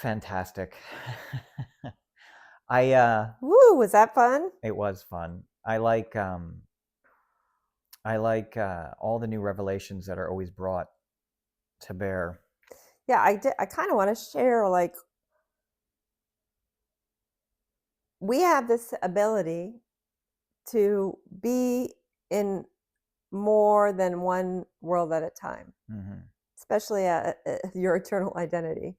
Fantastic. I Woo, was that fun? It was fun. I like all the new revelations that are always brought to bear. Yeah, I kind of want to share, like, we have this ability to be in more than one world at a time, Hmm. especially your eternal identity.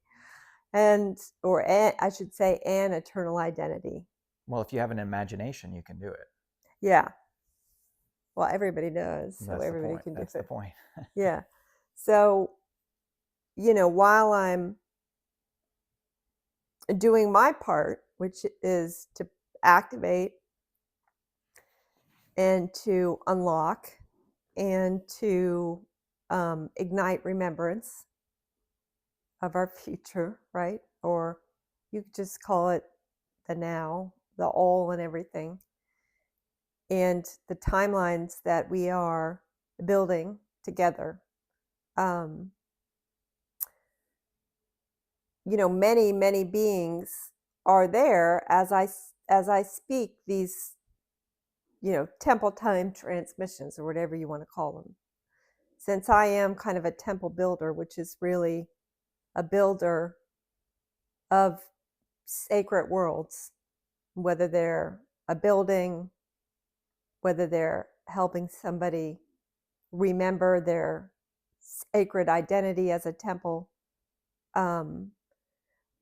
And, or I should say, an eternal identity. Well, if you have an imagination, you can do it. Yeah. Well, everybody does, so That's the everybody point. can do That's the it. point. Yeah. So, while I'm doing my part, which is to activate and to unlock and to ignite remembrance of our future, right? Or you could just call it the now, the all and everything, and the timelines that we are building together. Um, many, many beings are there as I speak these, temple time transmissions or whatever you want to call them. Since I am kind of a temple builder, which is really a builder of sacred worlds, whether they're a building, whether they're helping somebody remember their sacred identity as a temple.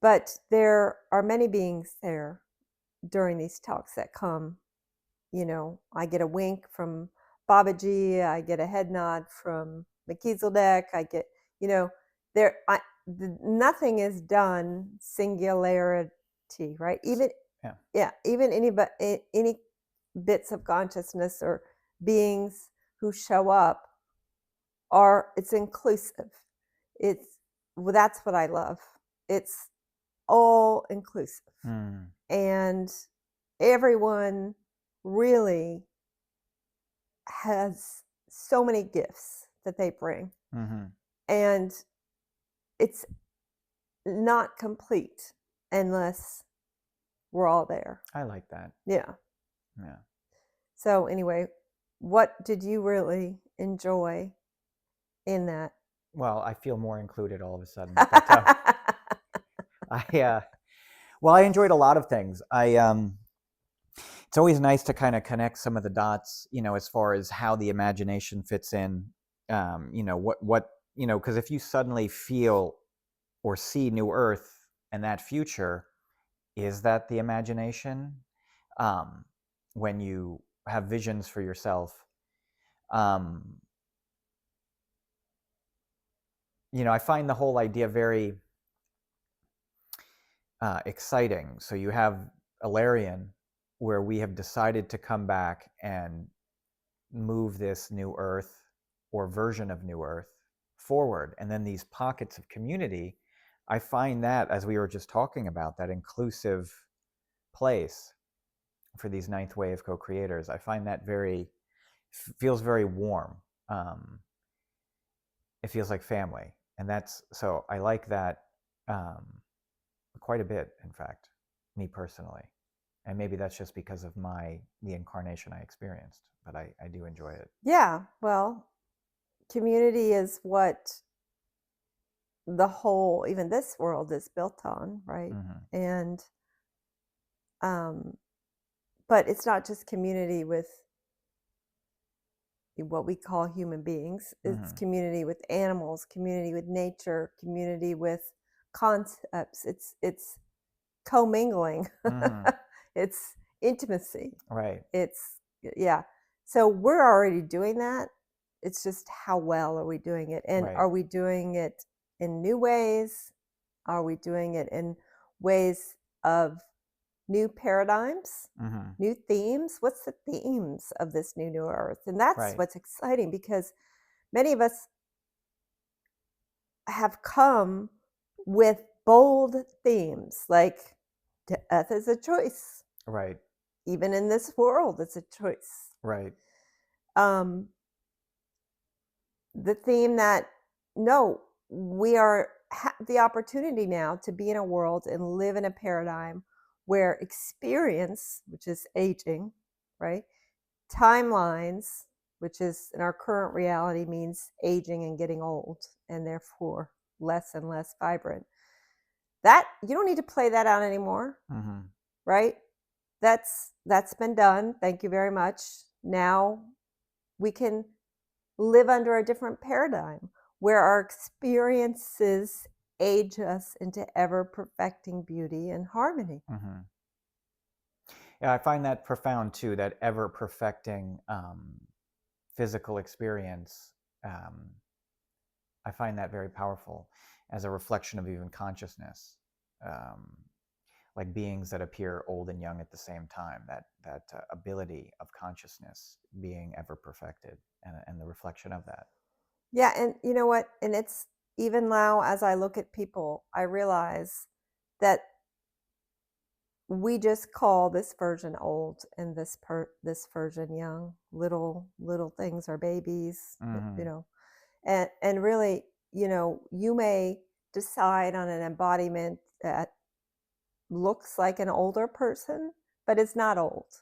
But there are many beings there during these talks that come. I get a wink from Babaji, I get a head nod from Melchizedek, I get, you know, nothing is done singularity, right? Even, Yeah. yeah, even any bits of consciousness or beings who show up it's inclusive. Well, that's what I love. It's all inclusive. Mm. And everyone really has so many gifts that they bring. Hmm. And it's not complete unless we're all there. I like that. Yeah. Yeah. So, anyway, what did you really enjoy in that? Well, I feel more included all of a sudden. But I well, I enjoyed a lot of things. It's always nice to kind of connect some of the dots, as far as how the imagination fits in. Because if you suddenly feel or see New Earth and that future, is that the imagination? When you have visions for yourself, um, I find the whole idea very exciting. So you have Elarion, where we have decided to come back and move this New Earth or version of New Earth forward. And then these pockets of community, I find that, as we were just talking about, that inclusive place for these ninth wave co-creators, I find that feels very warm. It feels like family. And so I like that um, quite a bit, in fact, me personally. And maybe that's just because of the incarnation I experienced, but I do enjoy it. Yeah, well, community is what the whole, even this world, is built on, right? Mm-hmm. And but it's not just community with what we call human beings. It's Mm-hmm. community with animals, community with nature, community with concepts. It's commingling. Mm-hmm. It's intimacy. Right. It's, yeah. So we're already doing that. It's just how well are we doing it? And Right. are we doing it in new ways? Are we doing it in ways of new paradigms, Mm-hmm. new themes? What's the themes of this new Earth? And that's Right. what's exciting, because many of us have come with bold themes like death is a choice. Right. Even in this world, it's a choice. Right. Um, the theme that, no, we are the opportunity now to be in a world and live in a paradigm where experience, which is aging, right? Timelines, which is in our current reality means aging and getting old, and therefore less and less vibrant. That you don't need to play that out anymore, right? That's been done. Thank you very much. Now we can live under a different paradigm where our experiences age us into ever perfecting beauty and harmony. Yeah, I find that profound too, that ever perfecting physical experience. I find that very powerful as a reflection of even consciousness, like beings that appear old and young at the same time, that ability of consciousness being ever perfected, and the reflection of that. Yeah, and you know what? And it's even now as I look at people, I realize that we just call this version old and this version young. Little things are babies, you know. And really, you know, you may decide on an embodiment that looks like an older person, but it's not old.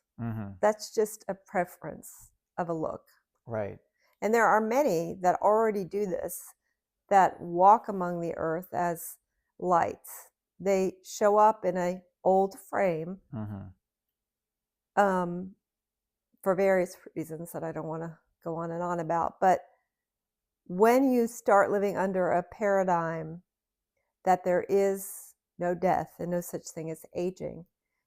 That's just a preference of a look. Right. And there are many that already do this, that walk among the earth as lights. They show up in a old frame for various reasons that I don't want to go on and on about. But when you start living under a paradigm that there is no death and no such thing as aging,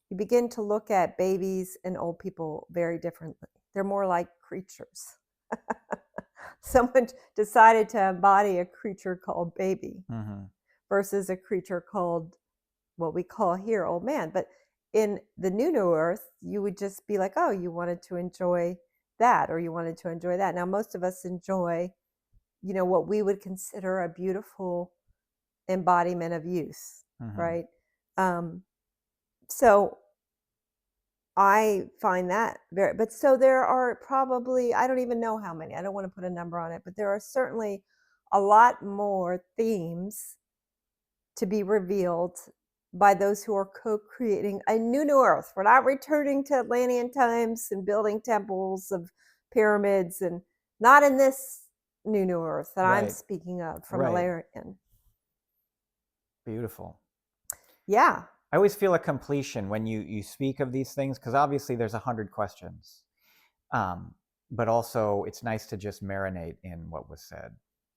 you begin to look at babies and old people very differently. They're more like creatures. Someone decided to embody a creature called baby versus a creature called what we call here old man. But in the new earth, you would just be like, oh, you wanted to enjoy that, or you wanted to enjoy that. Now, most of us enjoy, you know, what we would consider a beautiful embodiment of youth, right? So I find that very, but so there are probably, I don't even know how many, I don't want to put a number on it, but there are certainly a lot more themes to be revealed by those who are co-creating a new earth. We're not returning to Atlantean times and building temples of pyramids, and not in this new earth that I'm speaking of from Elarion. Beautiful. Yeah. I always feel a completion when you speak of these things, because obviously there's 100 questions, but also it's nice to just marinate in what was said.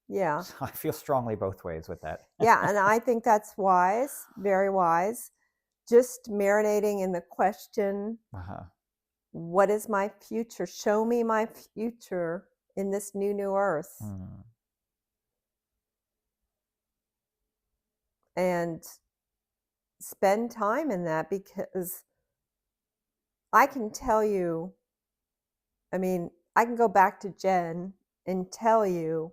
Yeah. So I feel strongly both ways with that. Yeah, and I think that's wise, very wise. Just marinating in the question, what is my future? Show me my future in this new earth. And spend time in that, because I can tell you, I mean, I can go back to Jen and tell you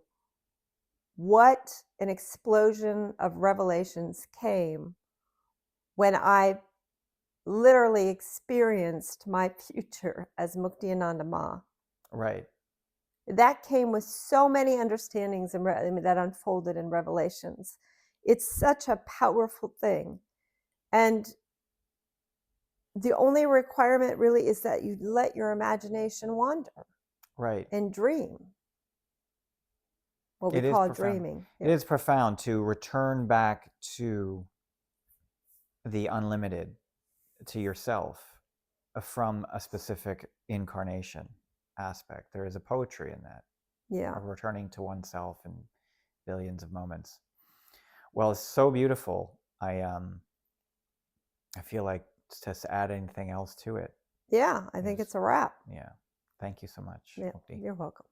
what an explosion of revelations came when I literally experienced my future as Mukti Ananda Ma. Right. That came with so many understandings and that unfolded in revelations. It's such a powerful thing. And the only requirement really is that you let your imagination wander. Right. And dream. What we call dreaming. It is profound to return back to the unlimited, to yourself, from a specific incarnation aspect. There is a poetry in that. Yeah. Of returning to oneself in billions of moments. Well, it's so beautiful. I feel like to add anything else to it. Yeah, I think it's a wrap. Yeah. Thank you so much. Yeah, Mukti. you're welcome.